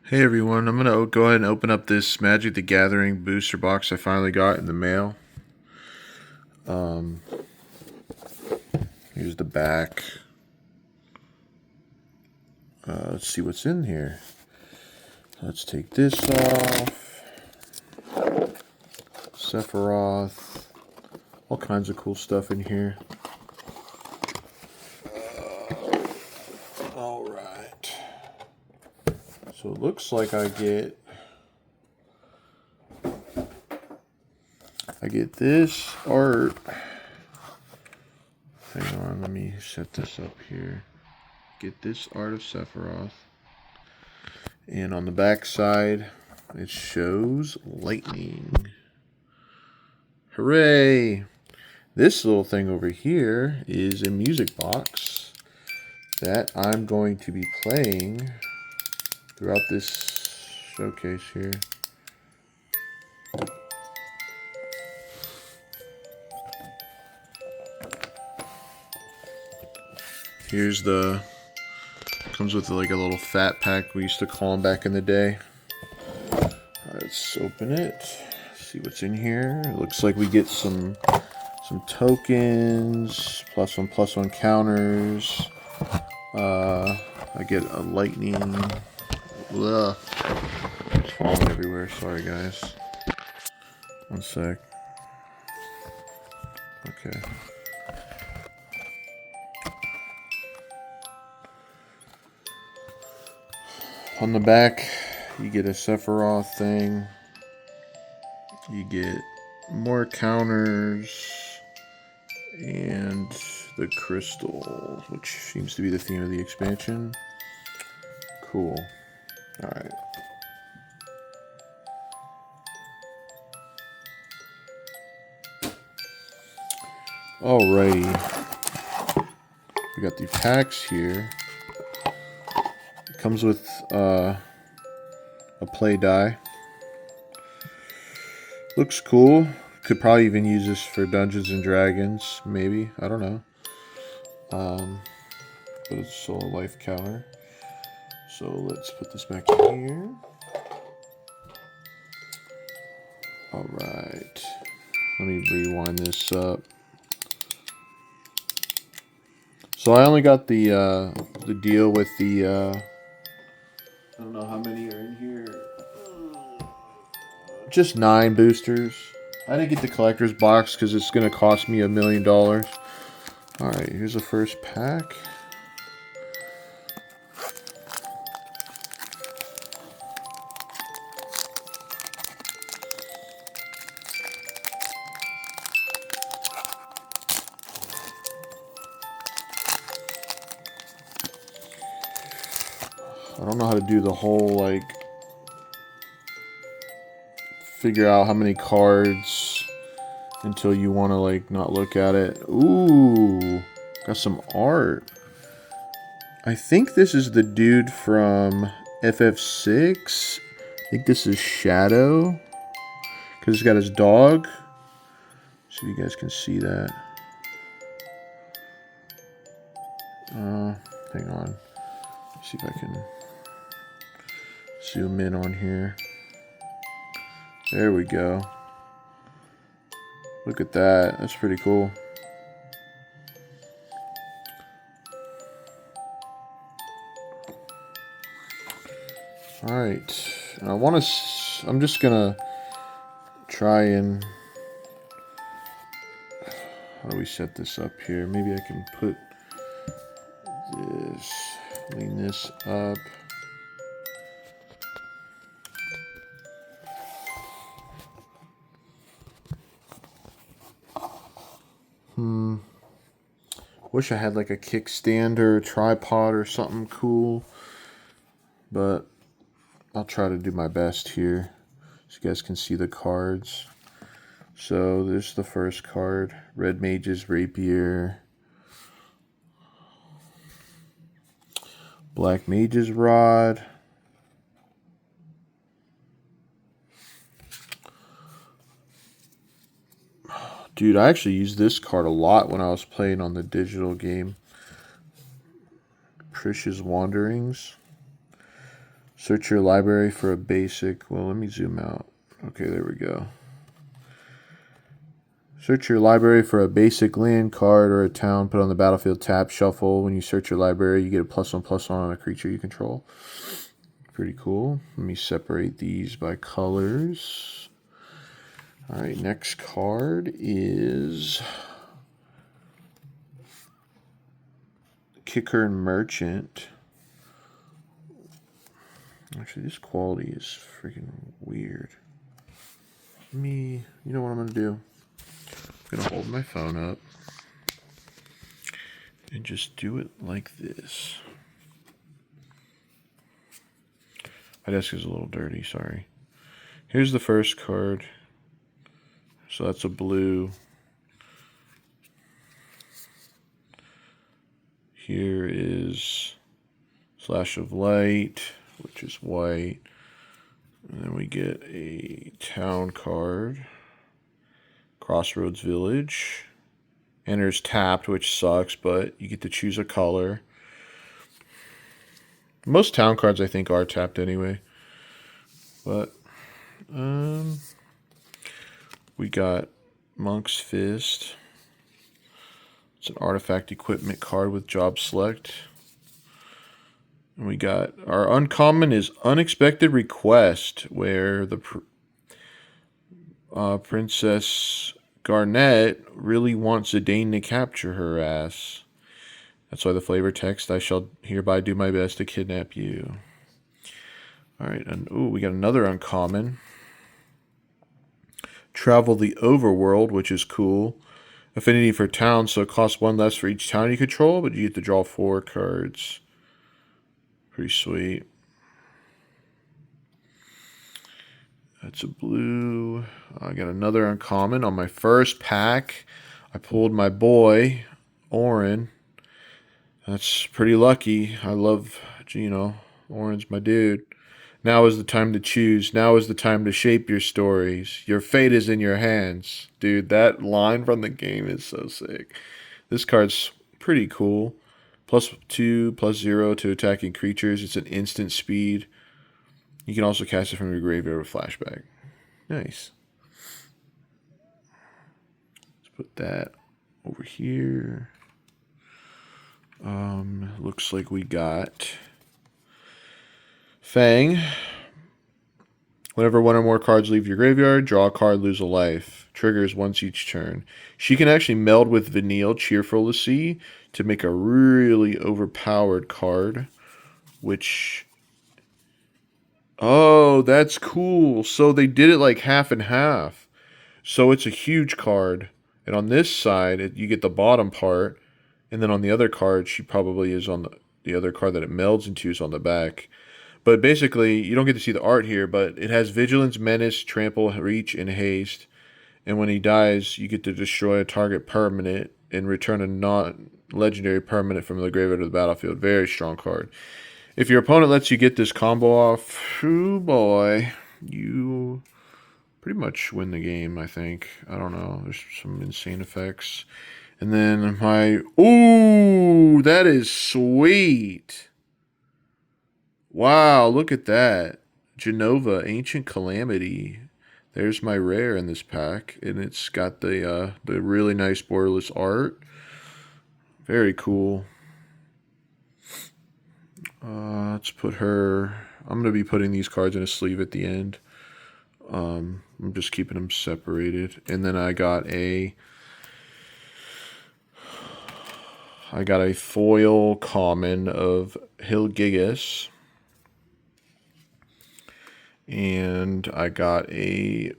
Hey everyone, I'm going to go ahead and open up this Magic the Gathering booster box I finally got in the mail. Here's the back. Let's see what's in here. Let's take this off. Sephiroth. All kinds of cool stuff in here. Alright. So it looks like I get this art. Hang on, let me set this up here. Get this art of Sephiroth. And on the back side, it shows lightning. Hooray! This little thing over here is a music box that I'm going to be playing throughout this showcase here. Here's comes with like a little fat pack, we used to call them back in the day. Alright, let's open it. See what's in here. It looks like we get some tokens, +1/+1 counters. I get a lightning. Ugh. It's falling everywhere. Sorry, guys. One sec. Okay. On the back, you get a Sephiroth thing. You get more counters and the crystal, which seems to be the theme of the expansion. Cool. Alright. Alrighty. We got the packs here. It comes with a play die. Looks cool. Could probably even use this for Dungeons and Dragons, maybe. I don't know. But it's still a life counter. So let's put this back in here. Alright. Let me rewind this up. So I only got the deal with the I don't know how many are in here. Just 9 boosters. I didn't get the collector's box because it's going to cost me $1 million. Alright, here's the first pack. I don't know how to do the whole, like, figure out how many cards until you want to, like, not look at it. Ooh, got some art. I think this is the dude from FF6. I think this is Shadow, because he's got his dog. See if you guys can see that. Hang on. Let's see if I can zoom in on here. There we go. Look at that. That's pretty cool. Alright. And I'm just gonna try and... How do we set this up here? Maybe I can put this, lean this up. Wish I had like a kickstand or a tripod or something cool, but I'll try to do my best here so you guys can see the cards. So there's the first card, Red Mage's Rapier, Black Mage's Rod, dude, I actually used this card a lot when I was playing on the digital game, Precious Wanderings. Search your library for a basic. Well, let me zoom out. Okay, there we go. Search your library for a basic land card or a town. Put on the battlefield. Tap, shuffle. When you search your library, you get a +1/+1 on a creature you control. Pretty cool. Let me separate these by colors. All right, next card is Kicker Merchant. Actually, this quality is freaking weird. You know what I'm going to do? I'm going to hold my phone up and just do it like this. My desk is a little dirty, sorry. Here's the first card. So that's a blue. Here is Slash of Light, which is white. And then we get a town card. Crossroads Village. Enters tapped, which sucks, but you get to choose a color. Most town cards, I think, are tapped anyway. But, we got Monk's Fist. It's an artifact equipment card with job select. And we got our uncommon is Unexpected Request, where the Princess Garnet really wants Zidane to capture her ass. That's why the flavor text, I shall hereby do my best to kidnap you. Alright, and we got another uncommon. Travel the Overworld, which is cool. Affinity for towns, so it costs 1 less for each town you control, but you get to draw 4 cards. Pretty sweet. That's a blue. I got another uncommon. On my first pack, I pulled my boy, Orin. That's pretty lucky. I love, Orin's my dude. Now is the time to choose. Now is the time to shape your stories. Your fate is in your hands. Dude, that line from the game is so sick. This card's pretty cool. +2, +0 to attacking creatures. It's an instant speed. You can also cast it from your graveyard with flashback. Nice. Let's put that over here. Looks like we got Fang. Whenever one or more cards leave your graveyard, draw a card, lose a life. Triggers once each turn. She can actually meld with Vanille, Cheerful to See, to make a really overpowered card, which... Oh, that's cool. So they did it like half and half. So it's a huge card. And on this side, you get the bottom part. And then on the other card, she probably is on the other card that it melds into is on the back. But basically, you don't get to see the art here, but it has Vigilance, Menace, Trample, Reach, and Haste. And when he dies, you get to destroy a target permanent and return a non-legendary permanent from the graveyard to the battlefield. Very strong card. If your opponent lets you get this combo off, oh boy, you pretty much win the game, I think. I don't know. There's some insane effects. And then ooh, that is sweet. Wow, look at that. Genova, Ancient Calamity. There's my rare in this pack. And it's got the really nice borderless art. Very cool. Let's put her... I'm going to be putting these cards in a sleeve at the end. I'm just keeping them separated. And then I got a foil common of Hilgigas. And I got a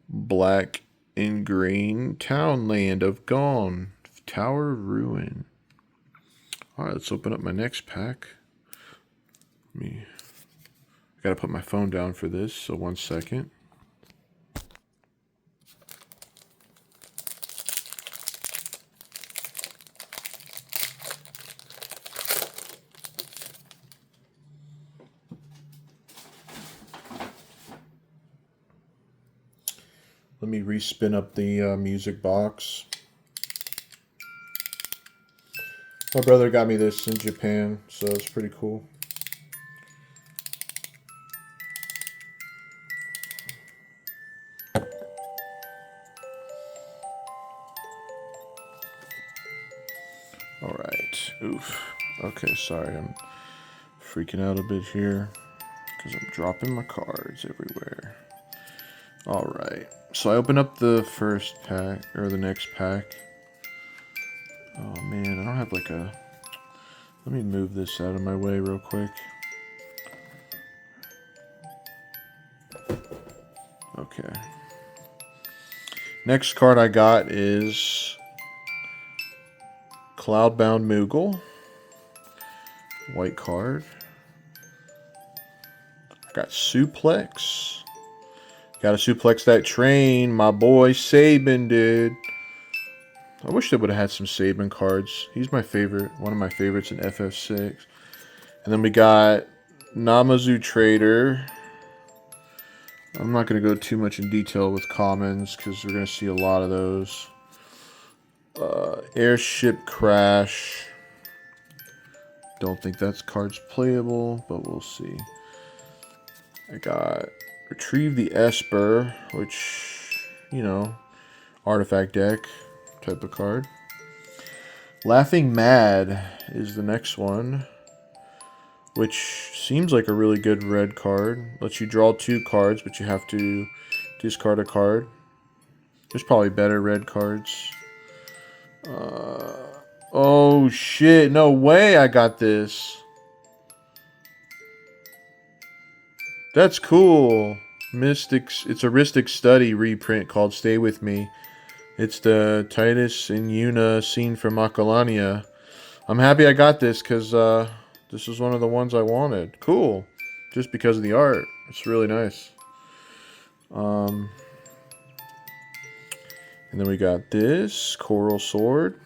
black and green Townland of Gone. Tower of Ruin. Alright, let's open up my next pack. I gotta put my phone down for this, so 1 second. Let me respin up the music box. My brother got me this in Japan, so it's pretty cool. right. Oof. Okay, sorry. I'm freaking out a bit here because I'm dropping my cards everywhere. All right. So I open up the first pack, or the next pack. Oh man, I don't have like a... Let me move this out of my way real quick. Okay. Next card I got is Cloudbound Moogle. White card. I got Suplex. Gotta suplex that train. My boy Saban, dude. I wish they would have had some Saban cards. He's my favorite. One of my favorites in FF6. And then we got Namazu Trader. I'm not going to go too much in detail with commons because we're going to see a lot of those. Airship Crash. Don't think that's cards playable, but we'll see. I got Retrieve the Esper, which, you know, artifact deck type of card. Laughing Mad is the next one, which seems like a really good red card. Lets you draw 2 cards, but you have to discard a card. There's probably better red cards. Oh shit, no way I got this. That's cool. Mystics, it's a Ristic Study reprint called Stay With Me. It's the Titus and Yuna scene from Macalania. I'm happy I got this because this is one of the ones I wanted. Cool. Just because of the art. It's really nice. And then we got this Coral Sword.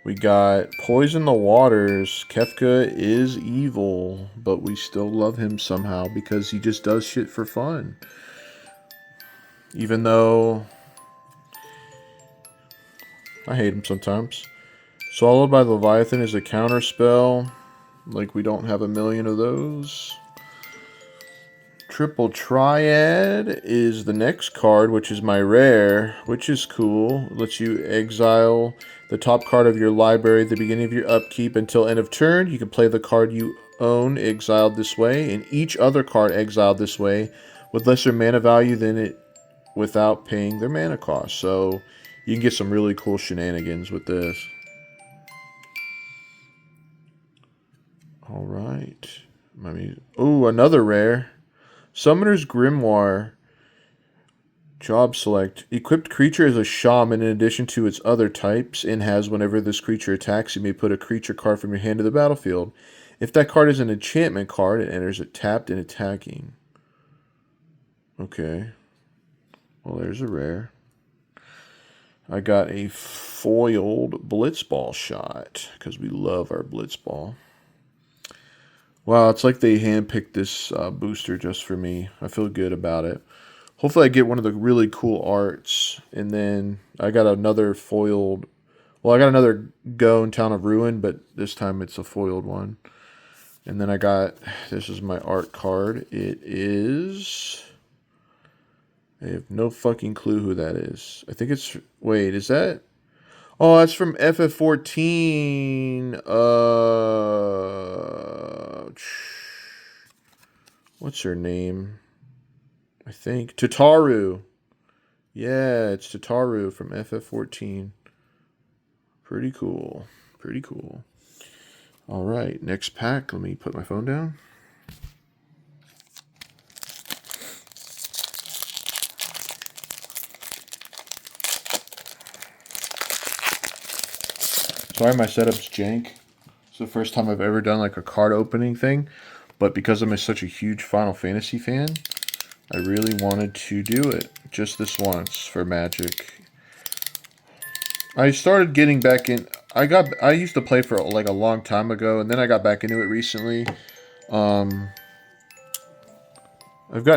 We got Poison the Waters. Kefka is evil, but we still love him somehow because he just does shit for fun. Even though I hate him sometimes. Swallowed by Leviathan is a counter spell. Like we don't have a million of those. Triple Triad is the next card, which is my rare, which is cool. It lets you exile the top card of your library at the beginning of your upkeep until end of turn. You can play the card you own exiled this way, and each other card exiled this way with lesser mana value than it without paying their mana cost. So you can get some really cool shenanigans with this. All right. Oh, another rare. Summoner's Grimoire. Job select. Equipped creature is a shaman in addition to its other types and has whenever this creature attacks, you may put a creature card from your hand to the battlefield. If that card is an enchantment card, it enters it tapped and attacking. Okay. Well, there's a rare. I got a foiled Blitzball shot because we love our Blitzball. Wow, it's like they handpicked this booster just for me. I feel good about it. Hopefully I get one of the really cool arts. And then I got another foiled... Well, I got another Go in Town of Ruin, but this time it's a foiled one. And then I got... This is my art card. It is... I have no fucking clue who that is. I think it's... Wait, is that... Oh, that's from FF14. What's her name? I think Tataru. Yeah, it's Tataru from FF14. Pretty cool. Pretty cool. All right, next pack. Let me put my phone down. Sorry, my setup's jank. It's the first time I've ever done like a card opening thing, but because I'm such a huge Final Fantasy fan, I really wanted to do it just this once for Magic. I started getting back in. I used to play for like a long time ago, and then I got back into it recently.